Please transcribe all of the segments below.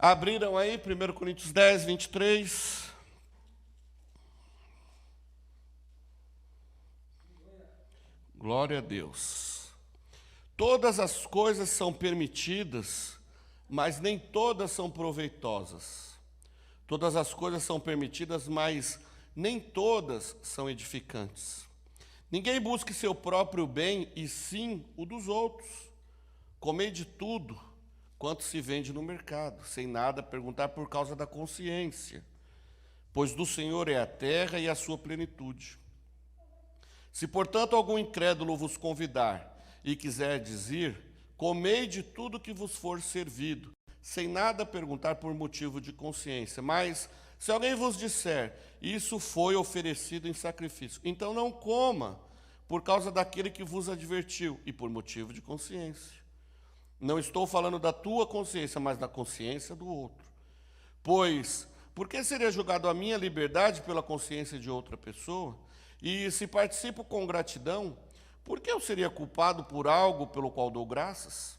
Abriram aí 1 Coríntios 10, 23. Glória a Deus. Todas as coisas são permitidas, mas nem todas são proveitosas. Todas as coisas são permitidas, mas nem todas são edificantes. Ninguém busque seu próprio bem, e sim o dos outros. Comei de tudo quanto se vende no mercado, sem nada perguntar por causa da consciência, pois do Senhor é a terra e a sua plenitude. Se, portanto, algum incrédulo vos convidar e quiser dizer, comei de tudo que vos for servido, sem nada perguntar por motivo de consciência. Mas, se alguém vos disser, isso foi oferecido em sacrifício, então não coma, por causa daquele que vos advertiu, e por motivo de consciência. Não estou falando da tua consciência, mas da consciência do outro. Pois, por que seria julgado a minha liberdade pela consciência de outra pessoa? E se participo com gratidão, por que eu seria culpado por algo pelo qual dou graças?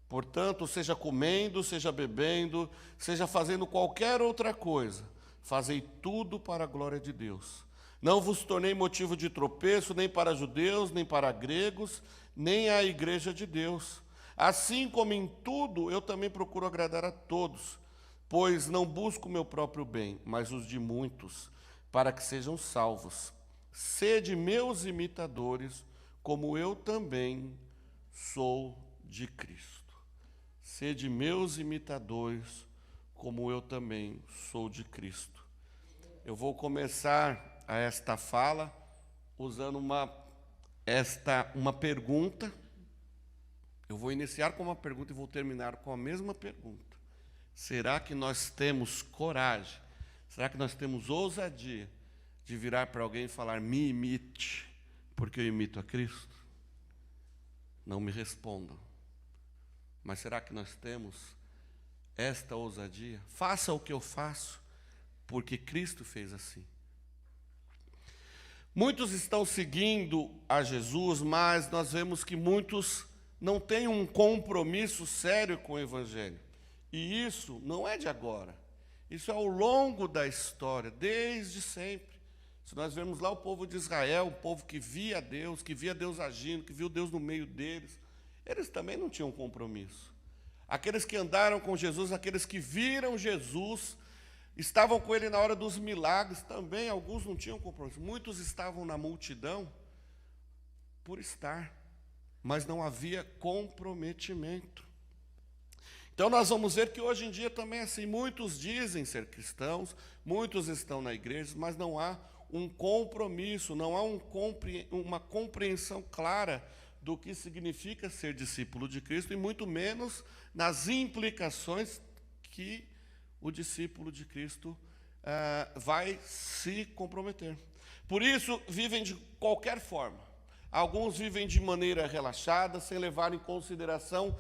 Portanto, seja comendo, seja bebendo, seja fazendo qualquer outra coisa, fazei tudo para a glória de Deus. Não vos tornei motivo de tropeço, nem para judeus, nem para gregos, nem à igreja de Deus. Assim como em tudo, eu também procuro agradar a todos, pois não busco o meu próprio bem, mas os de muitos, para que sejam salvos. Sede meus imitadores, como eu também sou de Cristo. Sede meus imitadores, como eu também sou de Cristo. Eu vou começar esta fala usando uma pergunta. Eu vou iniciar com uma pergunta e vou terminar com a mesma pergunta. Será que nós temos coragem? Será que nós temos ousadia de virar para alguém e falar, me imite, porque eu imito a Cristo? Não me respondam. Mas será que nós temos esta ousadia? Faça o que eu faço, porque Cristo fez assim. Muitos estão seguindo a Jesus, mas nós vemos que muitos não têm um compromisso sério com o Evangelho. E isso não é de agora. Isso é ao longo da história, desde sempre. Se nós vemos lá o povo de Israel, o povo que via Deus agindo, que viu Deus no meio deles, eles também não tinham compromisso. Aqueles que andaram com Jesus, aqueles que viram Jesus, estavam com ele na hora dos milagres, também alguns não tinham compromisso. Muitos estavam na multidão por estar, mas não havia comprometimento. Então nós vamos ver que hoje em dia também é assim, muitos dizem ser cristãos, muitos estão na igreja, mas não há um compromisso, não há uma compreensão clara do que significa ser discípulo de Cristo, e muito menos nas implicações que o discípulo de Cristo vai se comprometer. Por isso, vivem de qualquer forma. Alguns vivem de maneira relaxada, sem levar em consideração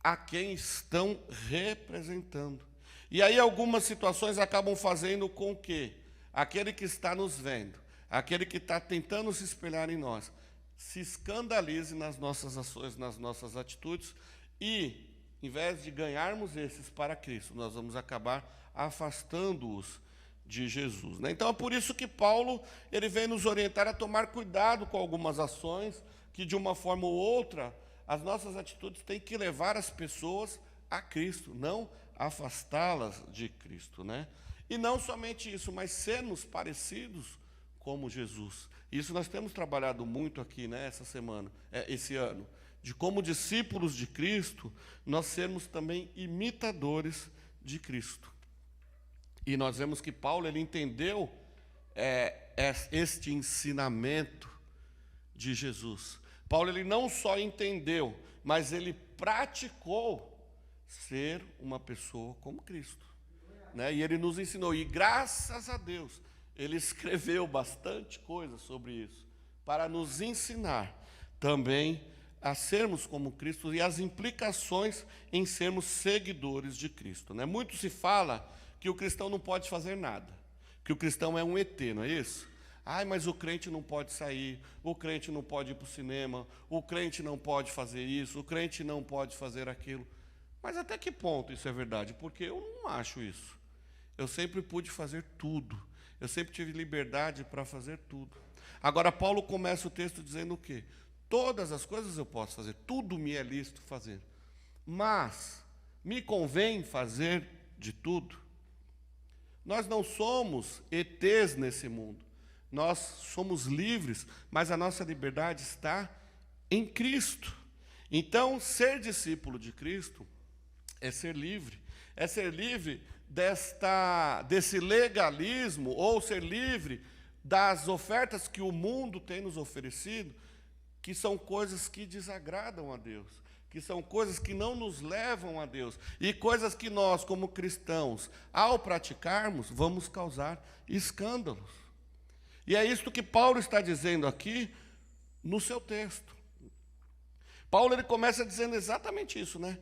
a quem estão representando. E aí algumas situações acabam fazendo com que aquele que está nos vendo, aquele que está tentando se espelhar em nós, se escandalize nas nossas ações, nas nossas atitudes, e, em vez de ganharmos esses para Cristo, nós vamos acabar afastando-os de Jesus, né? Então é por isso que Paulo ele vem nos orientar a tomar cuidado com algumas ações que, de uma forma ou outra, as nossas atitudes têm que levar as pessoas a Cristo, não afastá-las de Cristo, né? E não somente isso, mas sermos parecidos como Jesus. Isso nós temos trabalhado muito aqui, né, esse ano, de como discípulos de Cristo, nós sermos também imitadores de Cristo. E nós vemos que Paulo ele entendeu este ensinamento de Jesus. Paulo ele não só entendeu, mas ele praticou ser uma pessoa como Cristo, né? E ele nos ensinou, e graças a Deus, ele escreveu bastante coisa sobre isso, para nos ensinar também a sermos como Cristo e as implicações em sermos seguidores de Cristo, né? Muito se fala que o cristão não pode fazer nada, que o cristão é um ET, não é isso? Mas o crente não pode sair, o crente não pode ir para o cinema, o crente não pode fazer isso, o crente não pode fazer aquilo. Mas até que ponto isso é verdade? Porque eu não acho isso. Eu sempre pude fazer tudo. Eu sempre tive liberdade para fazer tudo. Agora, Paulo começa o texto dizendo o quê? Todas as coisas eu posso fazer, tudo me é lícito fazer. Mas me convém fazer de tudo? Nós não somos ETs nesse mundo. Nós somos livres, mas a nossa liberdade está em Cristo. Então, ser discípulo de Cristo é ser livre desse legalismo, ou ser livre das ofertas que o mundo tem nos oferecido, que são coisas que desagradam a Deus, que são coisas que não nos levam a Deus, e coisas que nós, como cristãos, ao praticarmos, vamos causar escândalos. E é isto que Paulo está dizendo aqui no seu texto. Paulo ele começa dizendo exatamente isso, né?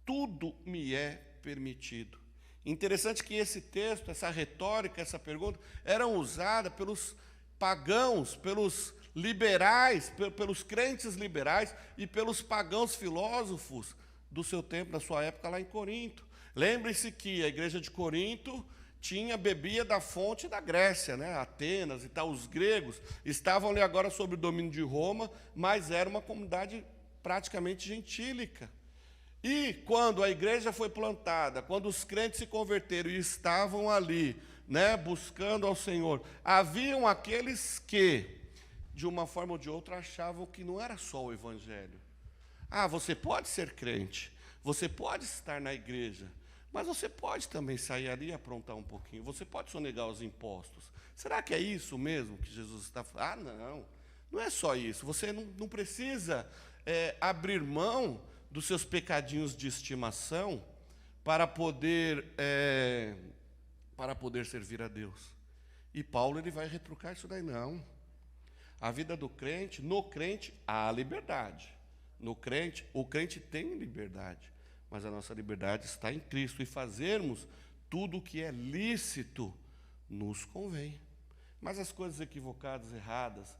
Tudo me é permitido. Interessante que esse texto, essa retórica, essa pergunta, eram usadas pelos pagãos, pelos liberais, pelos crentes liberais e pelos pagãos filósofos do seu tempo, da sua época lá em Corinto. Lembre-se que a igreja de Corinto bebia da fonte da Grécia, né? Atenas e tal. Os gregos estavam ali agora sob o domínio de Roma, mas era uma comunidade praticamente gentílica. E quando a igreja foi plantada, quando os crentes se converteram e estavam ali, né, buscando ao Senhor, haviam aqueles que, de uma forma ou de outra, achavam que não era só o evangelho. Você pode ser crente, você pode estar na igreja, mas você pode também sair ali e aprontar um pouquinho, você pode sonegar os impostos. Será que é isso mesmo que Jesus está falando? Não é só isso. Você não precisa abrir mão dos seus pecadinhos de estimação para poder servir a Deus. E Paulo ele vai retrucar isso daí, não. A vida do crente, no crente há liberdade. No crente, o crente tem liberdade, mas a nossa liberdade está em Cristo, e fazermos tudo o que é lícito nos convém. Mas as coisas equivocadas, erradas,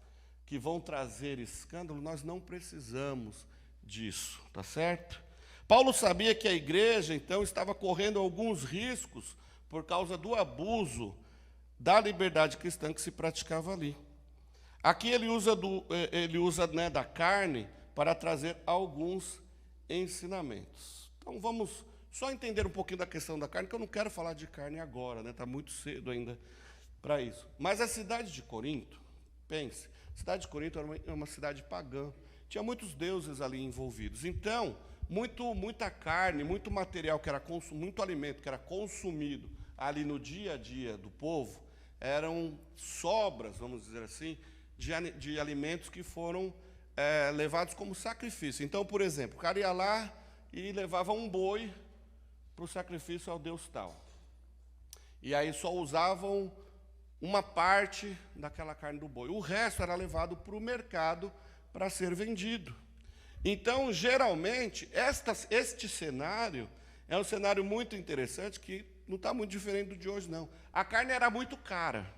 que vão trazer escândalo, nós não precisamos disso, tá certo? Paulo sabia que a igreja, então, estava correndo alguns riscos por causa do abuso da liberdade cristã que se praticava ali. Aqui ele usa da carne para trazer alguns ensinamentos. Então, vamos só entender um pouquinho da questão da carne, que eu não quero falar de carne agora, né? Está muito cedo ainda para isso. Mas a cidade de Corinto, pense, a cidade de Corinto era uma cidade pagã. Tinha muitos deuses ali envolvidos. Então, muita carne, muito material, muito alimento que era consumido ali no dia a dia do povo, eram sobras, vamos dizer assim, de alimentos que foram levados como sacrifício. Então, por exemplo, o cara ia lá e levava um boi para o sacrifício ao deus tal. E aí só usavam uma parte daquela carne do boi. O resto era levado para o mercado para ser vendido. Então, geralmente, este cenário é um cenário muito interessante, que não está muito diferente do de hoje, não. A carne era muito cara.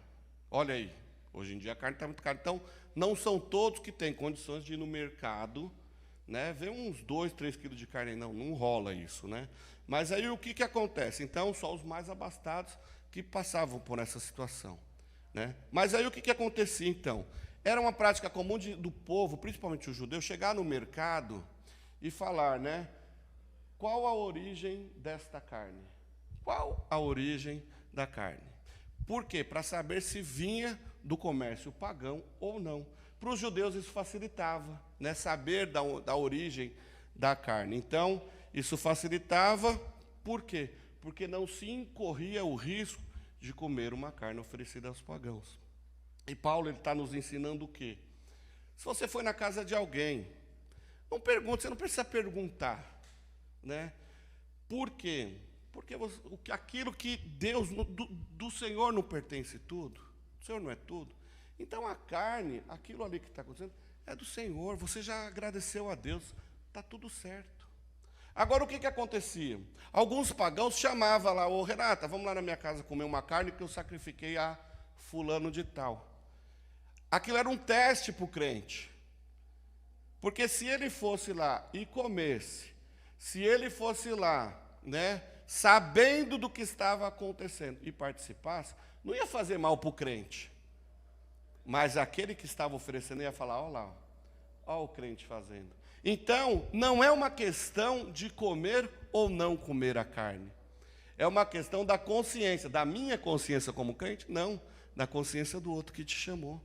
Olha aí, hoje em dia a carne está muito cara. Então, não são todos que têm condições de ir no mercado, né, ver uns 2, 3 quilos de carne. Não rola isso, né? Mas aí o que acontece? Então, só os mais abastados que passavam por essa situação, né? Mas aí o que acontecia, então? Era uma prática comum do povo, principalmente o judeu, chegar no mercado e falar, né, qual a origem desta carne? Qual a origem da carne? Por quê? Para saber se vinha do comércio pagão ou não. Para os judeus isso facilitava, né, saber da origem da carne. Então, isso facilitava, por quê? Porque não se incorria o risco de comer uma carne oferecida aos pagãos. E Paulo está nos ensinando o quê? Se você foi na casa de alguém, não pergunte, você não precisa perguntar, né? Por quê? Porque aquilo que Deus, do Senhor não pertence tudo, o Senhor não é tudo. Então a carne, aquilo ali que está acontecendo, é do Senhor, você já agradeceu a Deus, está tudo certo. Agora o que acontecia? Alguns pagãos chamavam lá, ô Renata, vamos lá na minha casa comer uma carne que eu sacrifiquei a fulano de tal. Aquilo era um teste para o crente. Porque se ele fosse lá e comesse, se ele fosse lá, né, sabendo do que estava acontecendo e participasse, não ia fazer mal para o crente. Mas aquele que estava oferecendo ia falar, olha lá, olha o crente fazendo. Então, não é uma questão de comer ou não comer a carne. É uma questão da consciência, da minha consciência como crente, não, da consciência do outro que te chamou.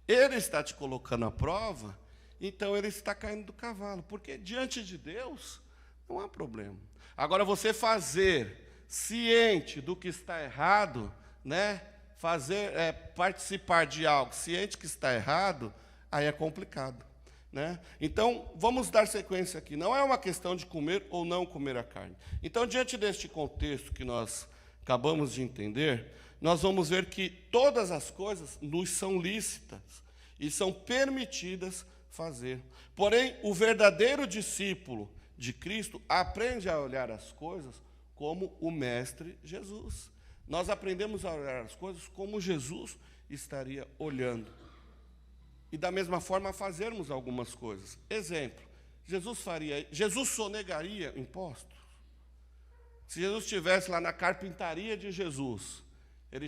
Ele está te colocando à prova, então ele está caindo do cavalo, porque diante de Deus não há problema. Agora, você fazer ciente do que está errado, né? Participar de algo ciente que está errado, aí é complicado, né? Então, vamos dar sequência aqui. Não é uma questão de comer ou não comer a carne. Então, diante deste contexto que nós acabamos de entender, nós vamos ver que todas as coisas nos são lícitas e são permitidas fazer. Porém, o verdadeiro discípulo de Cristo aprende a olhar as coisas como o Mestre Jesus. Nós aprendemos a olhar as coisas como Jesus estaria olhando. E da mesma forma fazermos algumas coisas. Exemplo, Jesus sonegaria impostos? Se Jesus estivesse lá na carpintaria de Jesus, ele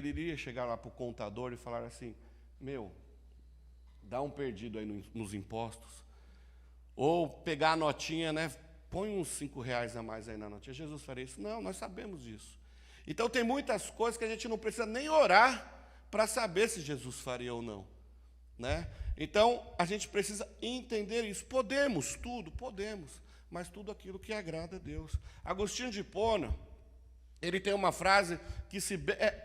iria chegar lá para o contador e falar assim, dá um perdido aí nos impostos. Ou pegar a notinha, né? Põe uns R$5 a mais aí na notinha. Jesus faria isso? Não, nós sabemos disso. Então, tem muitas coisas que a gente não precisa nem orar para saber se Jesus faria ou não, né? Então, a gente precisa entender isso. Podemos, mas tudo aquilo que agrada a Deus. Agostinho de Hipona, ele tem uma frase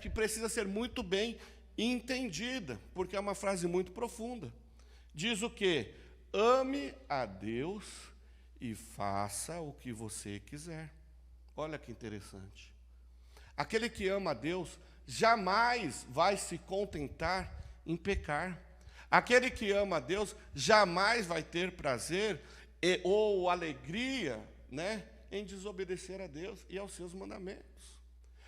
que precisa ser muito bem entendida, porque é uma frase muito profunda. Diz o quê? Ame a Deus e faça o que você quiser. Olha que interessante. Aquele que ama a Deus jamais vai se contentar em pecar. Aquele que ama a Deus jamais vai ter prazer ou alegria, né, em desobedecer a Deus e aos seus mandamentos.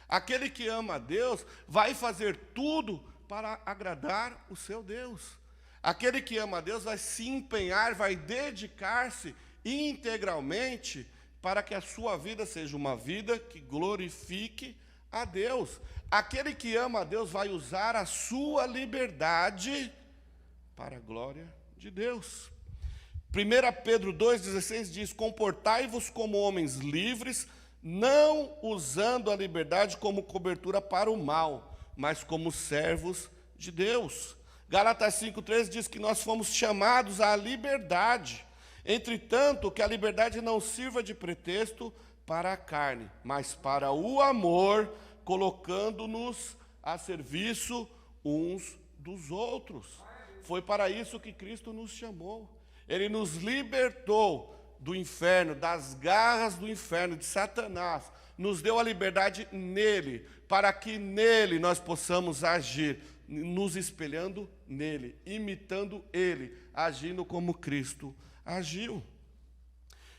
Aquele que ama a Deus vai fazer tudo para agradar o seu Deus. Aquele que ama a Deus vai se empenhar, vai dedicar-se integralmente para que a sua vida seja uma vida que glorifique a Deus. Aquele que ama a Deus vai usar a sua liberdade para a glória de Deus. 1 Pedro 2,16 diz, comportai-vos como homens livres, não usando a liberdade como cobertura para o mal, mas como servos de Deus. Gálatas 5,13 diz que nós fomos chamados à liberdade. Entretanto, que a liberdade não sirva de pretexto para a carne, mas para o amor, colocando-nos a serviço uns dos outros. Foi para isso que Cristo nos chamou. Ele nos libertou do inferno, das garras do inferno, de Satanás. Nos deu a liberdade nele, para que nele nós possamos agir, nos espelhando nele, imitando ele, agindo como Cristo agiu.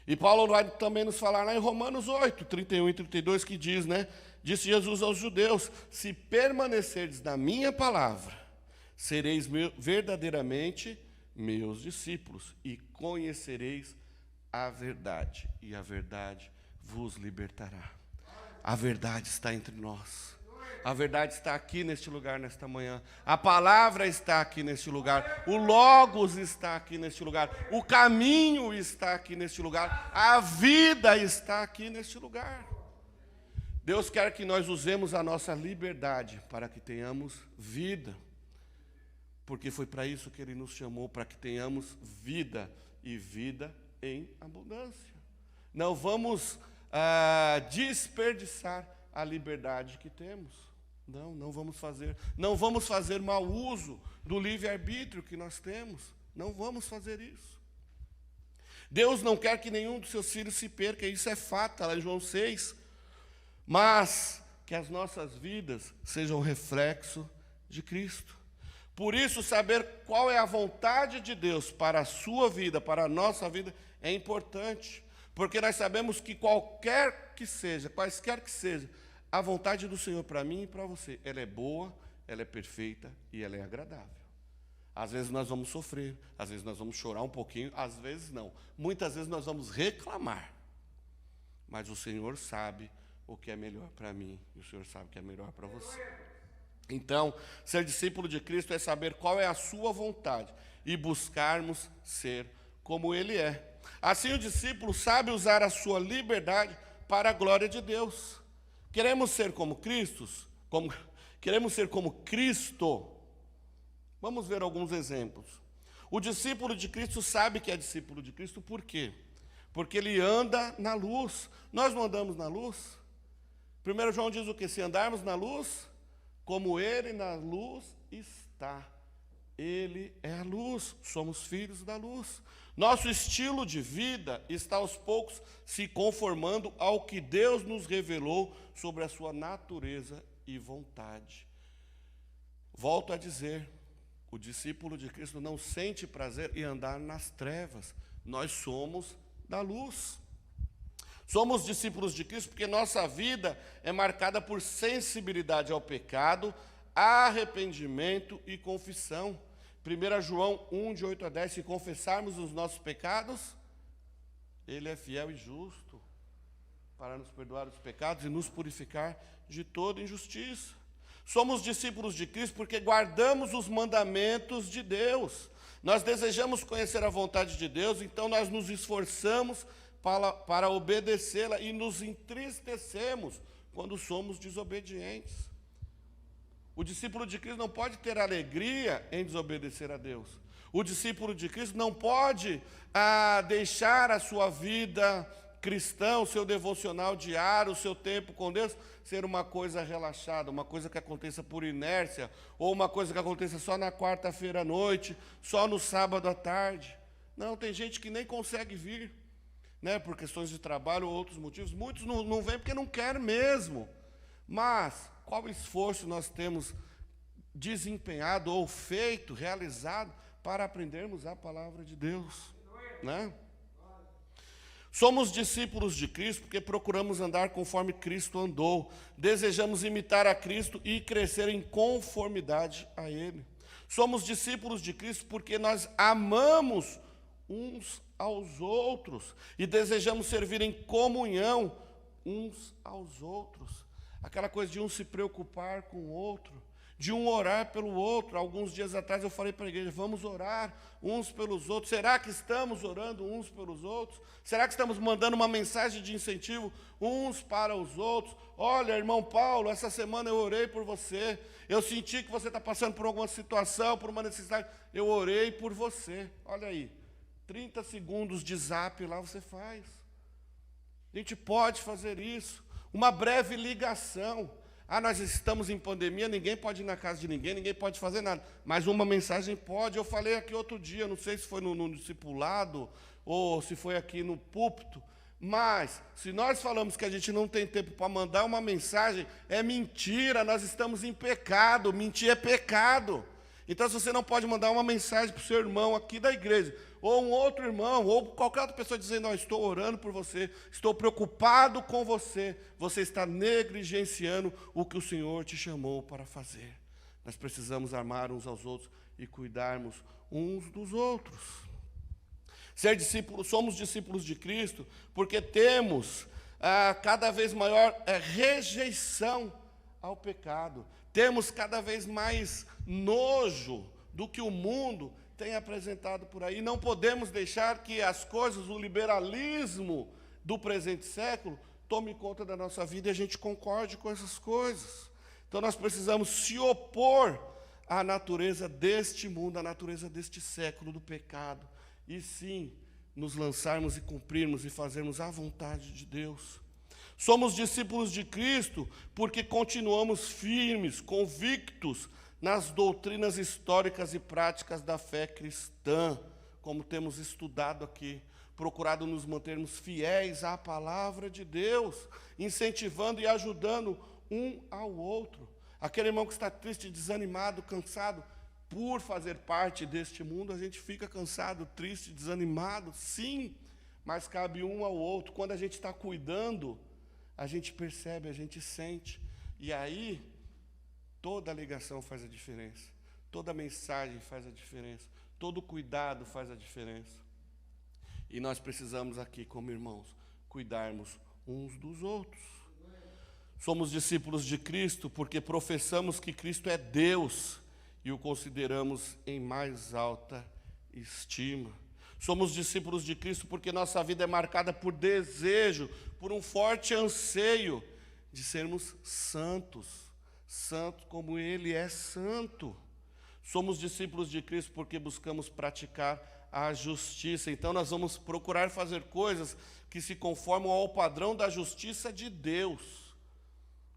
E Paulo vai também nos falar lá em Romanos 8, 31 e 32, que diz, né? Disse Jesus aos judeus, se permanecerdes na minha palavra, sereis verdadeiramente meus discípulos, e conhecereis a verdade, e a verdade vos libertará. A verdade está entre nós. A verdade está aqui neste lugar, nesta manhã. A palavra está aqui neste lugar. O Logos está aqui neste lugar. O caminho está aqui neste lugar. A vida está aqui neste lugar. Deus quer que nós usemos a nossa liberdade para que tenhamos vida. Porque foi para isso que Ele nos chamou, para que tenhamos vida e vida em abundância. Não vamos desperdiçar a liberdade que temos. Não vamos fazer. Não vamos fazer mau uso do livre-arbítrio que nós temos. Não vamos fazer isso. Deus não quer que nenhum dos seus filhos se perca, isso é fato, está lá em João 6. Mas que as nossas vidas sejam reflexo de Cristo. Por isso, saber qual é a vontade de Deus para a sua vida, para a nossa vida, é importante. Porque nós sabemos que quaisquer que seja, a vontade do Senhor para mim e para você, ela é boa, ela é perfeita e ela é agradável. Às vezes nós vamos sofrer, às vezes nós vamos chorar um pouquinho, às vezes não. Muitas vezes nós vamos reclamar. Mas o Senhor sabe o que é melhor para mim, e o Senhor sabe o que é melhor para você. Então, ser discípulo de Cristo é saber qual é a sua vontade e buscarmos ser como Ele é. Assim, o discípulo sabe usar a sua liberdade para a glória de Deus. Queremos ser como Cristo? Queremos ser como Cristo? Vamos ver alguns exemplos. O discípulo de Cristo sabe que é discípulo de Cristo, por quê? Porque ele anda na luz. Nós não andamos na luz? 1 João diz o quê? Se andarmos na luz, como ele na luz está. Ele é a luz, somos filhos da luz. Nosso estilo de vida está aos poucos se conformando ao que Deus nos revelou sobre a sua natureza e vontade. Volto a dizer, o discípulo de Cristo não sente prazer em andar nas trevas. Nós somos da luz. Somos discípulos de Cristo porque nossa vida é marcada por sensibilidade ao pecado, arrependimento e confissão. 1 João 1, de 8 a 10, se confessarmos os nossos pecados, Ele é fiel e justo para nos perdoar os pecados e nos purificar de toda injustiça. Somos discípulos de Cristo porque guardamos os mandamentos de Deus. Nós desejamos conhecer a vontade de Deus, então nós nos esforçamos para obedecê-la e nos entristecemos quando somos desobedientes. O discípulo de Cristo não pode ter alegria em desobedecer a Deus. O discípulo de Cristo não pode deixar a sua vida cristã, o seu devocional diário, o seu tempo com Deus, ser uma coisa relaxada, uma coisa que aconteça por inércia, ou uma coisa que aconteça só na quarta-feira à noite, só no sábado à tarde. Não, tem gente que nem consegue vir, né, por questões de trabalho ou outros motivos. Muitos não vêm porque não querem mesmo. Mas qual esforço nós temos desempenhado ou feito, realizado, para aprendermos a palavra de Deus, né? Somos discípulos de Cristo porque procuramos andar conforme Cristo andou. Desejamos imitar a Cristo e crescer em conformidade a Ele. Somos discípulos de Cristo porque nós amamos uns aos outros e desejamos servir em comunhão uns aos outros. Aquela coisa de um se preocupar com o outro, de um orar pelo outro. Alguns dias atrás eu falei para a igreja, vamos orar uns pelos outros. Será que estamos orando uns pelos outros? Será que estamos mandando uma mensagem de incentivo uns para os outros? Olha, irmão Paulo, essa semana eu orei por você. Eu senti que você está passando por alguma situação, por uma necessidade. Eu orei por você. Olha aí, 30 segundos de zap lá você faz. A gente pode fazer isso. Uma breve ligação. Nós estamos em pandemia, ninguém pode ir na casa de ninguém, ninguém pode fazer nada. Mas uma mensagem pode. Eu falei aqui outro dia, não sei se foi no discipulado ou se foi aqui no púlpito, mas se nós falamos que a gente não tem tempo para mandar uma mensagem, é mentira, nós estamos em pecado, mentir é pecado. Então, se você não pode mandar uma mensagem para o seu irmão aqui da igreja, ou um outro irmão, ou qualquer outra pessoa dizendo, estou orando por você, estou preocupado com você, você está negligenciando o que o Senhor te chamou para fazer. Nós precisamos amar uns aos outros e cuidarmos uns dos outros. Somos discípulos de Cristo porque temos cada vez maior rejeição ao pecado. Temos cada vez mais nojo do que o mundo tem apresentado por aí. Não podemos deixar que as coisas, o liberalismo do presente século, tome conta da nossa vida e a gente concorde com essas coisas. Então nós precisamos se opor à natureza deste mundo, à natureza deste século do pecado, e sim, nos lançarmos e cumprirmos e fazermos a vontade de Deus. Somos discípulos de Cristo porque continuamos firmes, convictos nas doutrinas históricas e práticas da fé cristã, como temos estudado aqui, procurado nos mantermos fiéis à palavra de Deus, incentivando e ajudando um ao outro. Aquele irmão que está triste, desanimado, cansado, por fazer parte deste mundo, a gente fica cansado, triste, desanimado, sim, mas cabe um ao outro. Quando a gente está cuidando, a gente percebe, a gente sente, e aí toda a ligação faz a diferença. Toda mensagem faz a diferença. Todo cuidado faz a diferença. E nós precisamos aqui, como irmãos, cuidarmos uns dos outros. Somos discípulos de Cristo porque professamos que Cristo é Deus e o consideramos em mais alta estima. Somos discípulos de Cristo porque nossa vida é marcada por desejo, por um forte anseio de sermos santos, santos como Ele é santo. Somos discípulos de Cristo porque buscamos praticar a justiça. Então nós vamos procurar fazer coisas que se conformam ao padrão da justiça de Deus.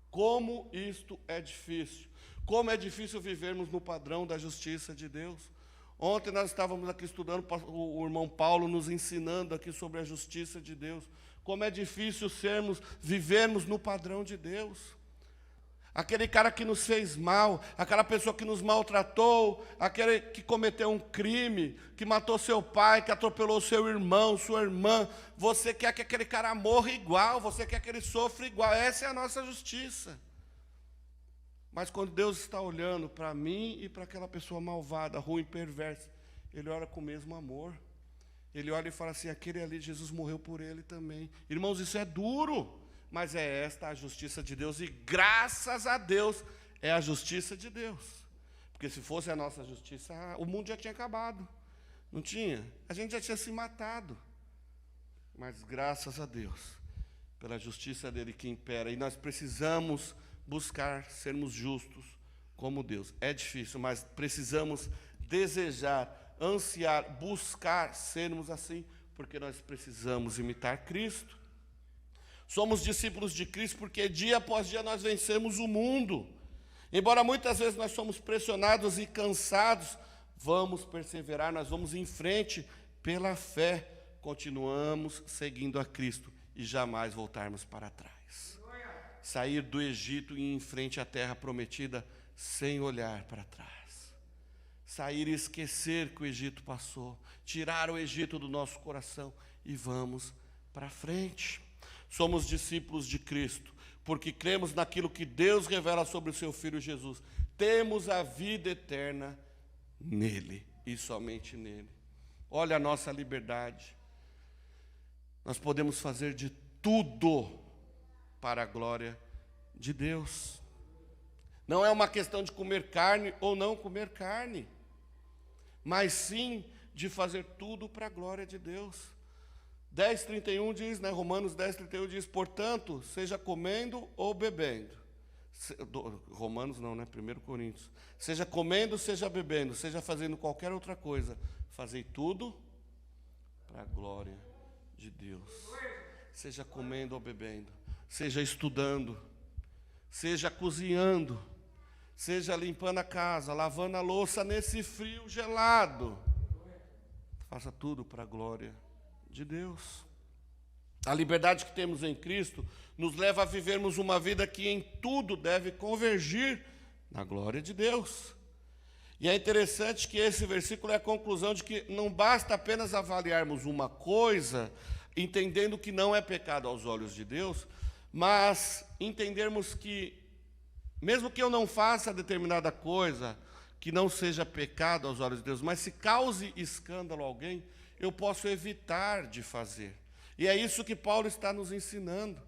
Como isto é difícil. Como é difícil vivermos no padrão da justiça de Deus. Ontem nós estávamos aqui estudando, o irmão Paulo nos ensinando aqui sobre a justiça de Deus. Como é difícil vivermos no padrão de Deus. Aquele cara que nos fez mal, aquela pessoa que nos maltratou, aquele que cometeu um crime, que matou seu pai, que atropelou seu irmão, sua irmã. Você quer que aquele cara morra igual, você quer que ele sofra igual. Essa é a nossa justiça. Mas quando Deus está olhando para mim e para aquela pessoa malvada, ruim, perversa, Ele olha com o mesmo amor. Ele olha e fala assim, aquele ali, Jesus morreu por ele também. Irmãos, isso é duro, mas é esta a justiça de Deus. E graças a Deus é a justiça de Deus. Porque se fosse a nossa justiça, o mundo já tinha acabado. Não tinha? A gente já tinha se matado. Mas graças a Deus, pela justiça dele que impera. E nós precisamos buscar sermos justos como Deus. É difícil, mas precisamos desejar, ansiar, buscar sermos assim, porque nós precisamos imitar Cristo. Somos discípulos de Cristo porque dia após dia nós vencemos o mundo. Embora muitas vezes nós somos pressionados e cansados, vamos perseverar, nós vamos em frente pela fé, continuamos seguindo a Cristo e jamais voltarmos para trás. Sair do Egito e ir em frente à terra prometida sem olhar para trás. Sair e esquecer que o Egito passou, tirar o Egito do nosso coração e vamos para frente. Somos discípulos de Cristo, porque cremos naquilo que Deus revela sobre o seu Filho Jesus. Temos a vida eterna nele e somente nele. Olha a nossa liberdade. Nós podemos fazer de tudo para a glória de Deus. Não é uma questão de comer carne ou não comer carne, mas sim de fazer tudo para a glória de Deus. 10:31 diz, né, Romanos 10:31 diz, portanto, seja comendo ou bebendo. Romanos não, né? 1 Coríntios. Seja comendo, seja bebendo, seja fazendo qualquer outra coisa, fazei tudo para a glória de Deus. Seja comendo ou bebendo, seja estudando, seja cozinhando, seja limpando a casa, lavando a louça nesse frio gelado. Faça tudo para a glória de Deus. A liberdade que temos em Cristo nos leva a vivermos uma vida que em tudo deve convergir na glória de Deus. E é interessante que esse versículo é a conclusão de que não basta apenas avaliarmos uma coisa, entendendo que não é pecado aos olhos de Deus, mas entendermos que, mesmo que eu não faça determinada coisa, que não seja pecado aos olhos de Deus, mas se cause escândalo a alguém, eu posso evitar de fazer. E é isso que Paulo está nos ensinando.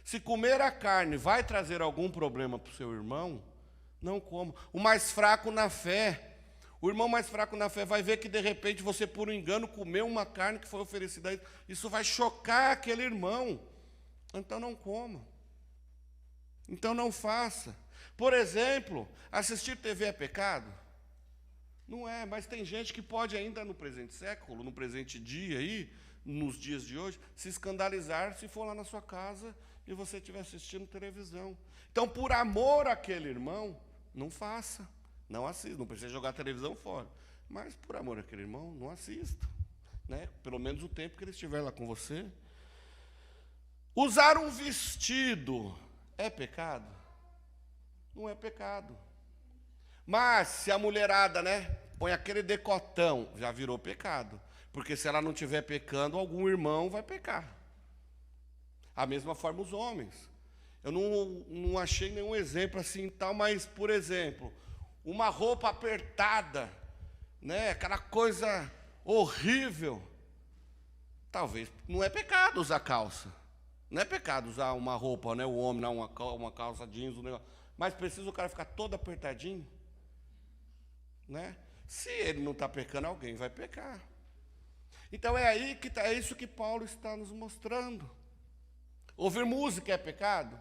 Se comer a carne vai trazer algum problema para o seu irmão, não coma. O mais fraco na fé, o irmão mais fraco na fé vai ver que de repente você por um engano comeu uma carne que foi oferecida a ele. Isso vai chocar aquele irmão. Então não coma. Então não faça. Por exemplo, assistir TV é pecado? Não é, mas tem gente que pode ainda no presente século, no presente dia aí, nos dias de hoje, se escandalizar se for lá na sua casa e você estiver assistindo televisão. Então, por amor àquele irmão, não faça, não assista, não precisa jogar a televisão fora. Mas por amor àquele irmão, não assista, né? Pelo menos o tempo que ele estiver lá com você. Usar um vestido é pecado? Não é pecado. Mas se a mulherada, né, põe aquele decotão, já virou pecado. Porque se ela não estiver pecando, algum irmão vai pecar. A mesma forma os homens. Eu não achei nenhum exemplo assim tal, mas, por exemplo, uma roupa apertada, né? Aquela coisa horrível. Talvez não é pecado usar calça. Não é pecado usar uma roupa, né? O homem, não, uma calça jeans, um negócio. Mas precisa o cara ficar todo apertadinho, né? Se ele não está pecando, alguém vai pecar. Então é aí que é isso que Paulo está nos mostrando. Ouvir música é pecado?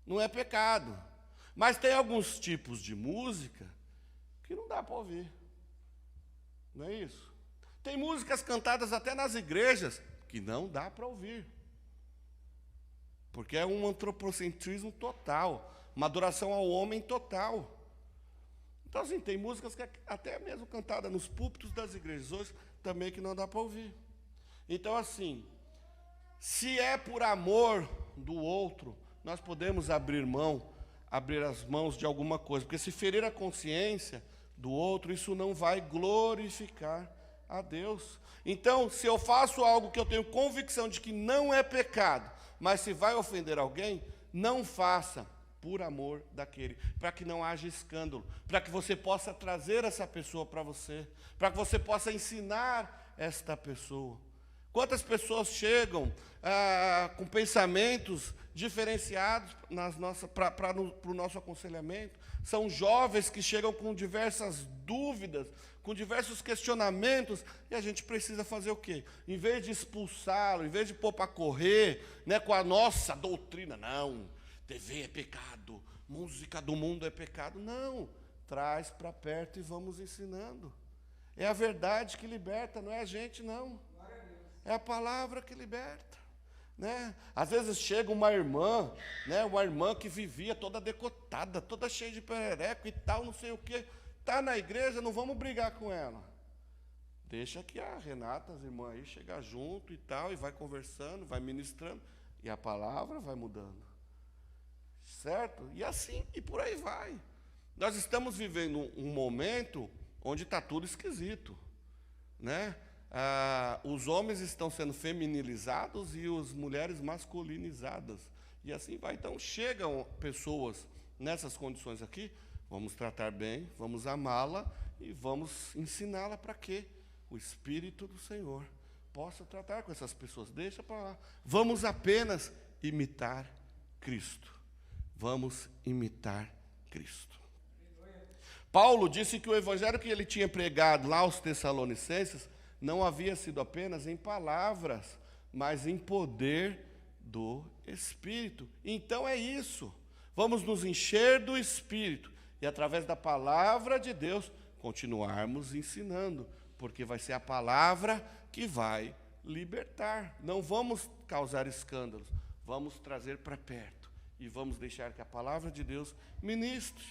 Não é pecado. Mas tem alguns tipos de música que não dá para ouvir. Não é isso? Tem músicas cantadas até nas igrejas que não dá para ouvir. Porque é um antropocentrismo total, uma adoração ao homem total. Então, assim, tem músicas que até mesmo cantadas nos púlpitos das igrejas hoje também que não dá para ouvir. Então, assim, se é por amor do outro, nós podemos abrir as mãos de alguma coisa, porque se ferir a consciência do outro, isso não vai glorificar a Deus. Então, se eu faço algo que eu tenho convicção de que não é pecado, mas se vai ofender alguém, não faça por amor daquele, para que não haja escândalo, para que você possa trazer essa pessoa para você, para que você possa ensinar esta pessoa. Quantas pessoas chegam com pensamentos diferenciados para o nosso aconselhamento? São jovens que chegam com diversas dúvidas, com diversos questionamentos, e a gente precisa fazer o quê? Em vez de expulsá-lo, em vez de pôr para correr, né, com a nossa doutrina, não, TV é pecado, música do mundo é pecado, não, traz para perto e vamos ensinando. É a verdade que liberta, não é a gente, não. É a palavra que liberta, né? Às vezes chega uma irmã, né? Uma irmã que vivia toda decotada, toda cheia de perereco e tal, não sei o quê. Está na igreja, não vamos brigar com ela. Deixa que a Renata, as irmãs aí, chegar junto e tal, e vai conversando, vai ministrando, e a palavra vai mudando. Certo? E assim, e por aí vai. Nós estamos vivendo um momento onde está tudo esquisito, né? Os homens estão sendo feminilizados e as mulheres masculinizadas. E assim vai. Então, chegam pessoas nessas condições aqui, vamos tratar bem, vamos amá-la e vamos ensiná-la para que o Espírito do Senhor possa tratar com essas pessoas. Deixa para lá. Vamos apenas imitar Cristo. Vamos imitar Cristo. Paulo disse que o evangelho que ele tinha pregado lá aos Tessalonicenses não havia sido apenas em palavras, mas em poder do Espírito. Então é isso. Vamos nos encher do Espírito e, através da palavra de Deus, continuarmos ensinando, porque vai ser a palavra que vai libertar. Não vamos causar escândalos, vamos trazer para perto e vamos deixar que a palavra de Deus ministre.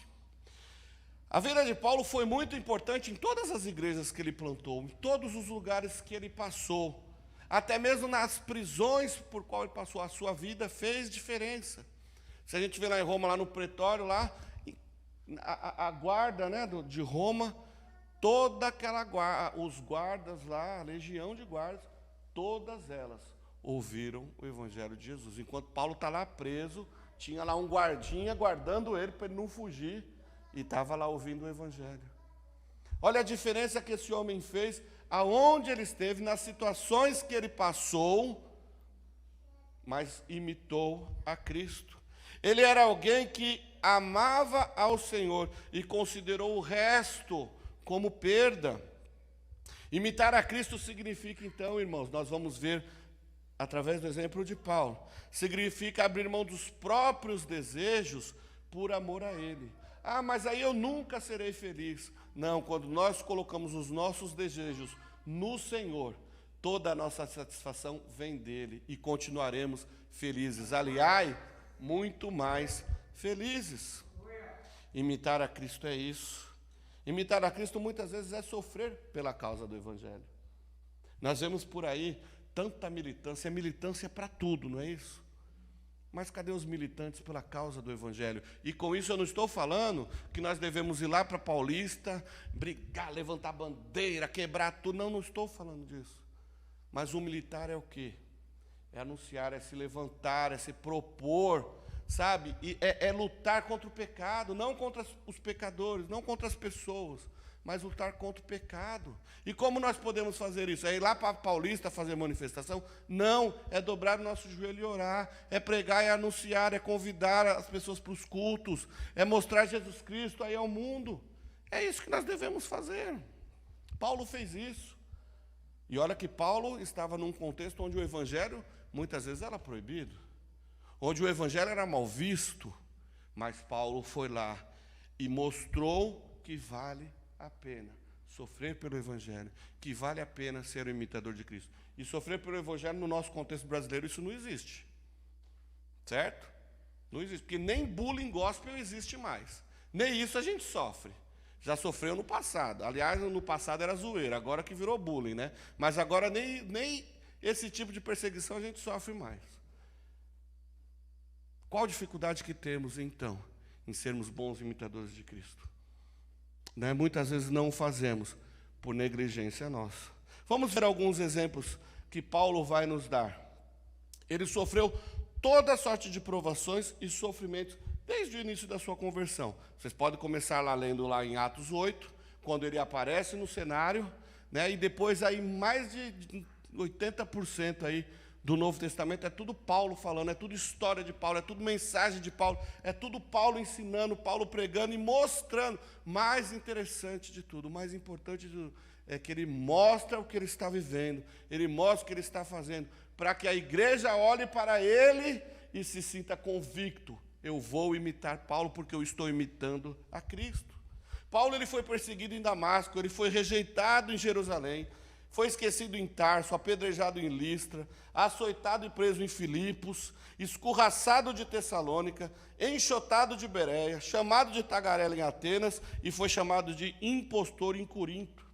A vida de Paulo foi muito importante em todas as igrejas que ele plantou, em todos os lugares que ele passou, até mesmo nas prisões por qual ele passou a sua vida, fez diferença. Se a gente vê lá em Roma, lá no pretório, lá, a guarda, né, de Roma, toda aquela guarda, os guardas lá, a legião de guardas, todas elas ouviram o evangelho de Jesus. Enquanto Paulo está lá preso, tinha lá um guardinha guardando ele para ele não fugir, e estava lá ouvindo o evangelho. Olha a diferença que esse homem fez, aonde ele esteve, nas situações que ele passou, mas imitou a Cristo. Ele era alguém que amava ao Senhor e considerou o resto como perda. Imitar a Cristo significa, então, irmãos, nós vamos ver através do exemplo de Paulo, significa abrir mão dos próprios desejos por amor a Ele. Ah, mas aí eu nunca serei feliz. Não, quando nós colocamos os nossos desejos no Senhor, toda a nossa satisfação vem dEle e continuaremos felizes. Aliás, muito mais felizes. Imitar a Cristo é isso. Imitar a Cristo muitas vezes é sofrer pela causa do Evangelho. Nós vemos por aí tanta militância, militância para tudo, não é isso? Mas cadê os militantes pela causa do Evangelho? E com isso eu não estou falando que nós devemos ir lá para Paulista, brigar, levantar bandeira, quebrar tudo. Não estou falando disso. Mas o militar é o quê? É anunciar, é se levantar, é se propor, sabe? E é lutar contra o pecado, não contra os pecadores, não contra as pessoas, mas lutar contra o pecado. E como nós podemos fazer isso? É ir lá para a Paulista fazer manifestação? Não, é dobrar o nosso joelho e orar, é pregar e anunciar, é convidar as pessoas para os cultos, é mostrar Jesus Cristo aí ao mundo. É isso que nós devemos fazer. Paulo fez isso. E olha que Paulo estava num contexto onde o evangelho muitas vezes era proibido, onde o evangelho era mal visto, mas Paulo foi lá e mostrou que vale a pena sofrer pelo evangelho, que vale a pena ser o imitador de Cristo. E sofrer pelo evangelho no nosso contexto brasileiro, isso não existe. Certo? Não existe, porque nem bullying gospel existe mais. Nem isso a gente sofre. Já sofreu no passado. Aliás, no passado era zoeira, agora que virou bullying, né? Mas agora nem esse tipo de perseguição a gente sofre mais. Qual dificuldade que temos, então, em sermos bons imitadores de Cristo? Né? Muitas vezes não o fazemos por negligência nossa. Vamos ver alguns exemplos que Paulo vai nos dar. Ele sofreu toda sorte de provações e sofrimentos desde o início da sua conversão. Vocês podem começar lá lendo lá em Atos 8, quando ele aparece no cenário, né? E depois aí mais de 80% aí do Novo Testamento é tudo Paulo falando, é tudo história de Paulo, é tudo mensagem de Paulo, é tudo Paulo ensinando, Paulo pregando e mostrando. Mais interessante de tudo, mais importante de tudo, é que ele mostra o que ele está vivendo, ele mostra o que ele está fazendo, para que a igreja olhe para ele e se sinta convicto. Eu vou imitar Paulo porque eu estou imitando a Cristo. Paulo ele foi perseguido em Damasco, ele foi rejeitado em Jerusalém, foi esquecido em Tarso, apedrejado em Listra, açoitado e preso em Filipos, escorraçado de Tessalônica, enxotado de Bereia, chamado de tagarela em Atenas e foi chamado de impostor em Corinto.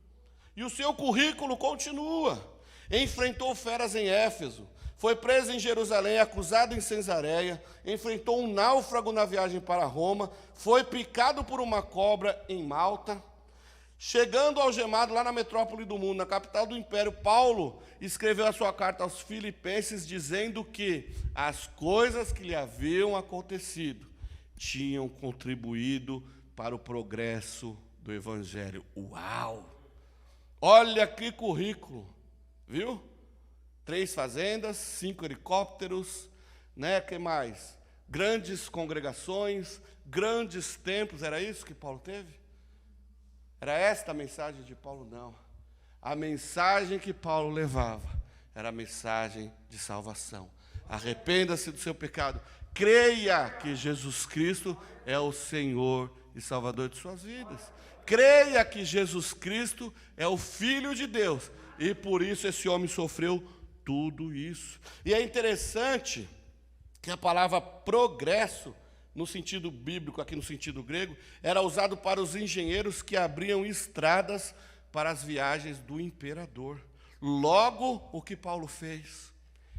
E o seu currículo continua. Enfrentou feras em Éfeso, foi preso em Jerusalém, acusado em Cesareia, enfrentou um náufrago na viagem para Roma, foi picado por uma cobra em Malta. Chegando algemado lá na metrópole do mundo, na capital do império, Paulo escreveu a sua carta aos Filipenses dizendo que as coisas que lhe haviam acontecido tinham contribuído para o progresso do evangelho. Uau! Olha que currículo, viu? 3 fazendas, 5 helicópteros, né? Que mais? Grandes congregações, grandes templos, era isso que Paulo teve? Era esta a mensagem de Paulo? Não. A mensagem que Paulo levava era a mensagem de salvação. Arrependa-se do seu pecado. Creia que Jesus Cristo é o Senhor e Salvador de suas vidas. Creia que Jesus Cristo é o Filho de Deus. E por isso esse homem sofreu tudo isso. E é interessante que a palavra progresso, no sentido bíblico, aqui no sentido grego, era usado para os engenheiros que abriam estradas para as viagens do imperador. Logo, o que Paulo fez?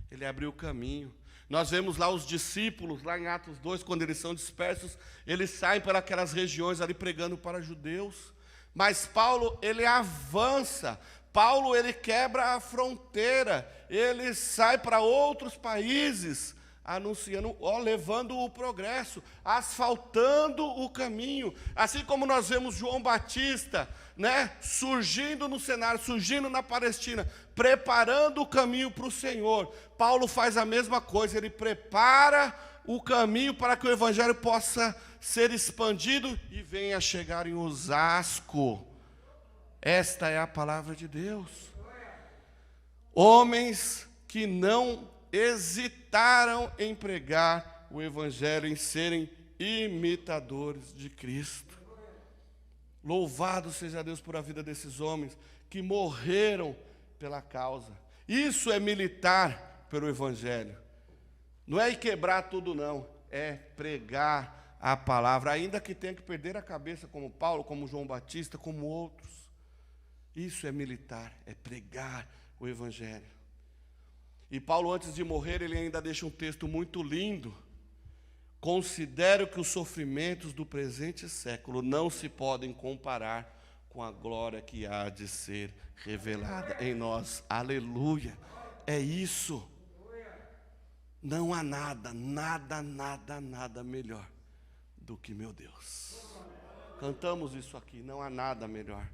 Ele abriu o caminho. Nós vemos lá os discípulos, lá em Atos 2, quando eles são dispersos, eles saem para aquelas regiões ali pregando para judeus. Mas Paulo, ele avança. Paulo, ele quebra a fronteira, ele sai para outros países, anunciando, levando o progresso, asfaltando o caminho. Assim como nós vemos João Batista, né, surgindo no cenário, surgindo na Palestina, preparando o caminho para o Senhor. Paulo faz a mesma coisa, ele prepara o caminho para que o evangelho possa ser expandido e venha chegar em Osasco. Esta é a palavra de Deus. Homens que não hesitaram em pregar o evangelho, em serem imitadores de Cristo. Louvado seja Deus por a vida desses homens que morreram pela causa. Isso é militar pelo evangelho. Não é ir quebrar tudo, não. É pregar a palavra, ainda que tenha que perder a cabeça, como Paulo, como João Batista, como outros. Isso é militar, é pregar o evangelho. E Paulo, antes de morrer, ele ainda deixa um texto muito lindo. Considero que os sofrimentos do presente século não se podem comparar com a glória que há de ser revelada em nós. Aleluia! É isso. Não há nada, nada, nada, nada melhor do que meu Deus. Cantamos isso aqui, não há nada melhor.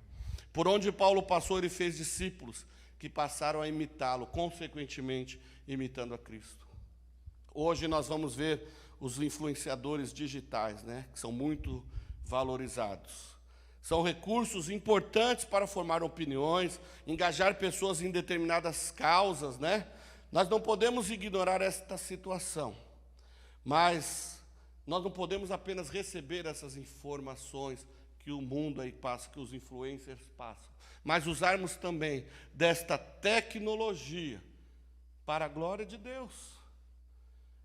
Por onde Paulo passou, ele fez discípulos que passaram a imitá-lo, consequentemente imitando a Cristo. Hoje nós vamos ver os influenciadores digitais, né, que são muito valorizados. São recursos importantes para formar opiniões, engajar pessoas em determinadas causas, né? Nós não podemos ignorar esta situação, mas nós não podemos apenas receber essas informações que o mundo aí passa, que os influencers passam, mas usarmos também desta tecnologia para a glória de Deus.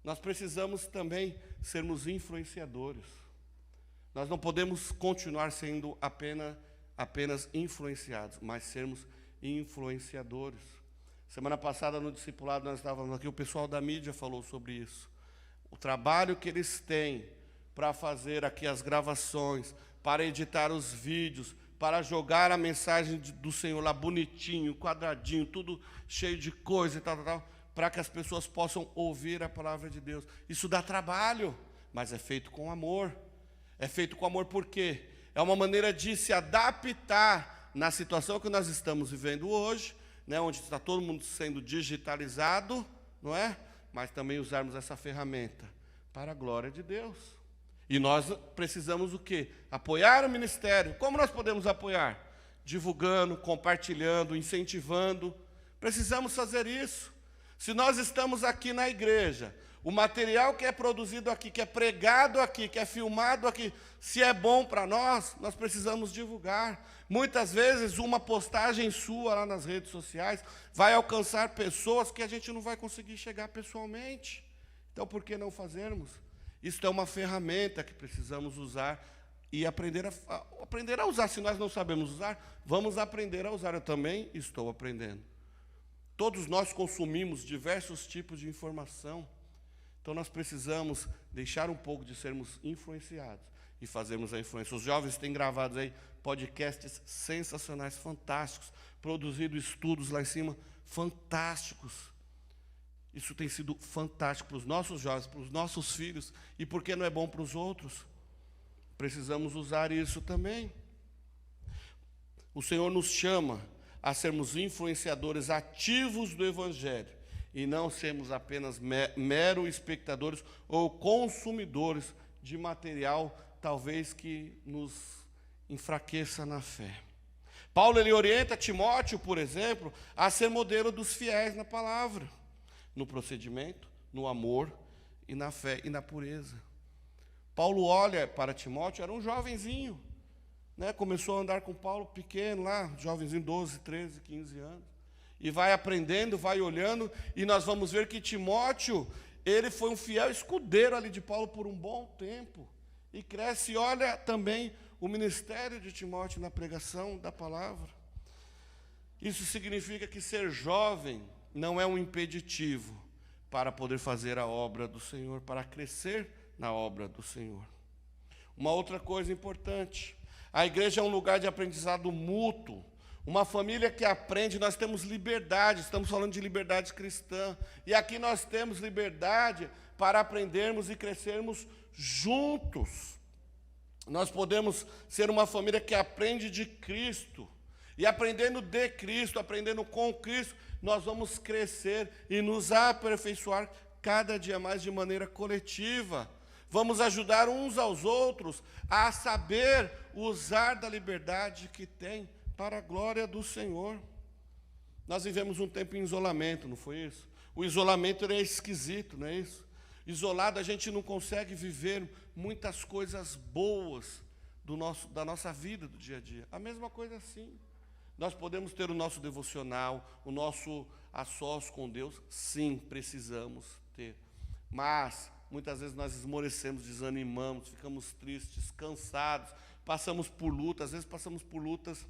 Nós precisamos também sermos influenciadores. Nós não podemos continuar sendo apenas influenciados, mas sermos influenciadores. Semana passada, no discipulado, nós estávamos aqui, o pessoal da mídia falou sobre isso. O trabalho que eles têm para fazer aqui as gravações, para editar os vídeos, para jogar a mensagem do Senhor lá bonitinho, quadradinho, tudo cheio de coisa e tal, para que as pessoas possam ouvir a palavra de Deus. Isso dá trabalho, mas é feito com amor. É feito com amor porque é uma maneira de se adaptar na situação que nós estamos vivendo hoje, né, onde está todo mundo sendo digitalizado, não é? Mas também usarmos essa ferramenta para a glória de Deus. E nós precisamos o quê? Apoiar o ministério. Como nós podemos apoiar? Divulgando, compartilhando, incentivando. Precisamos fazer isso. Se nós estamos aqui na igreja, o material que é produzido aqui, que é pregado aqui, que é filmado aqui, se é bom para nós, nós precisamos divulgar. Muitas vezes uma postagem sua lá nas redes sociais vai alcançar pessoas que a gente não vai conseguir chegar pessoalmente. Então, por que não fazermos? Isso é uma ferramenta que precisamos usar e aprender a usar. Se nós não sabemos usar, vamos aprender a usar. Eu também estou aprendendo. Todos nós consumimos diversos tipos de informação. Então, nós precisamos deixar um pouco de sermos influenciados e fazermos a influência. Os jovens têm gravado aí podcasts sensacionais, fantásticos, produzido estudos lá em cima, fantásticos. Isso tem sido fantástico para os nossos jovens, para os nossos filhos. E por que não é bom para os outros? Precisamos usar isso também. O Senhor nos chama a sermos influenciadores ativos do Evangelho e não sermos apenas mero espectadores ou consumidores de material, talvez que nos enfraqueça na fé. Paulo ele orienta Timóteo, por exemplo, a ser modelo dos fiéis na palavra, no procedimento, no amor e na fé e na pureza. Paulo olha para Timóteo, era um jovenzinho, né? Começou a andar com Paulo pequeno lá, jovenzinho, 12, 13, 15 anos. E vai aprendendo, vai olhando, e nós vamos ver que Timóteo, ele foi um fiel escudeiro ali de Paulo por um bom tempo. E cresce, e olha também o ministério de Timóteo na pregação da palavra. Isso significa que ser jovem não é um impeditivo para poder fazer a obra do Senhor, para crescer na obra do Senhor. Uma outra coisa importante, a igreja é um lugar de aprendizado mútuo. Uma família que aprende, nós temos liberdade, estamos falando de liberdade cristã, e aqui nós temos liberdade para aprendermos e crescermos juntos. Nós podemos ser uma família que aprende de Cristo, e aprendendo de Cristo, aprendendo com Cristo, nós vamos crescer e nos aperfeiçoar cada dia mais de maneira coletiva. Vamos ajudar uns aos outros a saber usar da liberdade que tem para a glória do Senhor. Nós vivemos um tempo em isolamento, não foi isso? O isolamento é esquisito, não é isso? Isolado a gente não consegue viver muitas coisas boas da nossa vida, do dia a dia. A mesma coisa assim. Nós podemos ter o nosso devocional, o nosso a sós com Deus, sim, precisamos ter. Mas muitas vezes nós esmorecemos, desanimamos, ficamos tristes, cansados, passamos por lutas, às vezes passamos por lutas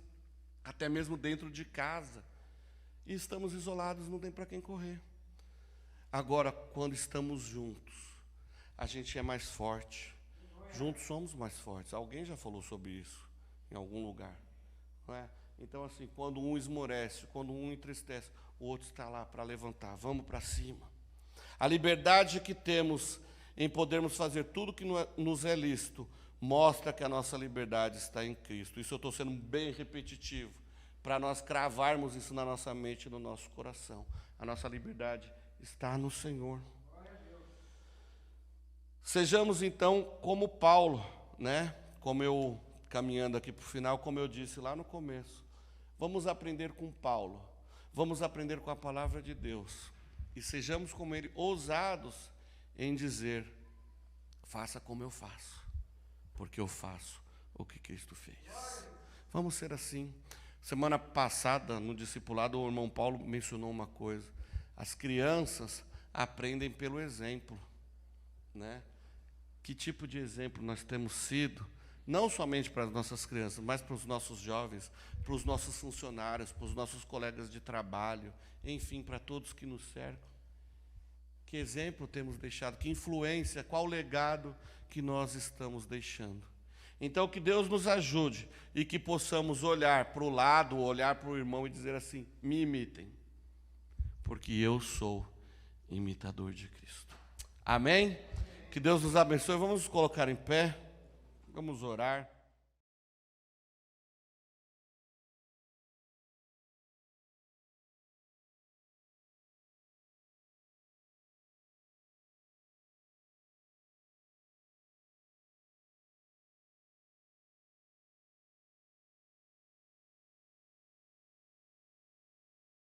até mesmo dentro de casa. E estamos isolados, não tem para quem correr. Agora, quando estamos juntos, a gente é mais forte. Juntos somos mais fortes. Alguém já falou sobre isso em algum lugar, não é? Então, assim, quando um esmorece, quando um entristece, o outro está lá para levantar. Vamos para cima. A liberdade que temos em podermos fazer tudo que nos é lícito mostra que a nossa liberdade está em Cristo. Isso eu estou sendo bem repetitivo, para nós cravarmos isso na nossa mente e no nosso coração. A nossa liberdade está no Senhor. Sejamos então como Paulo, né? Como eu, caminhando aqui para o final, como eu disse lá no começo, vamos aprender com Paulo, vamos aprender com a palavra de Deus, e sejamos como ele, ousados em dizer: faça como eu faço, porque eu faço o que Cristo fez. Vamos ser assim. Semana passada, no discipulado, o irmão Paulo mencionou uma coisa: as crianças aprendem pelo exemplo, né? Que tipo de exemplo nós temos sido, não somente para as nossas crianças, mas para os nossos jovens, para os nossos funcionários, para os nossos colegas de trabalho, enfim, para todos que nos cercam. Que exemplo temos deixado, que influência, qual legado que nós estamos deixando. Então, que Deus nos ajude e que possamos olhar para o lado, olhar para o irmão e dizer assim: me imitem, porque eu sou imitador de Cristo. Amém? Que Deus nos abençoe. Vamos nos colocar em pé, vamos orar.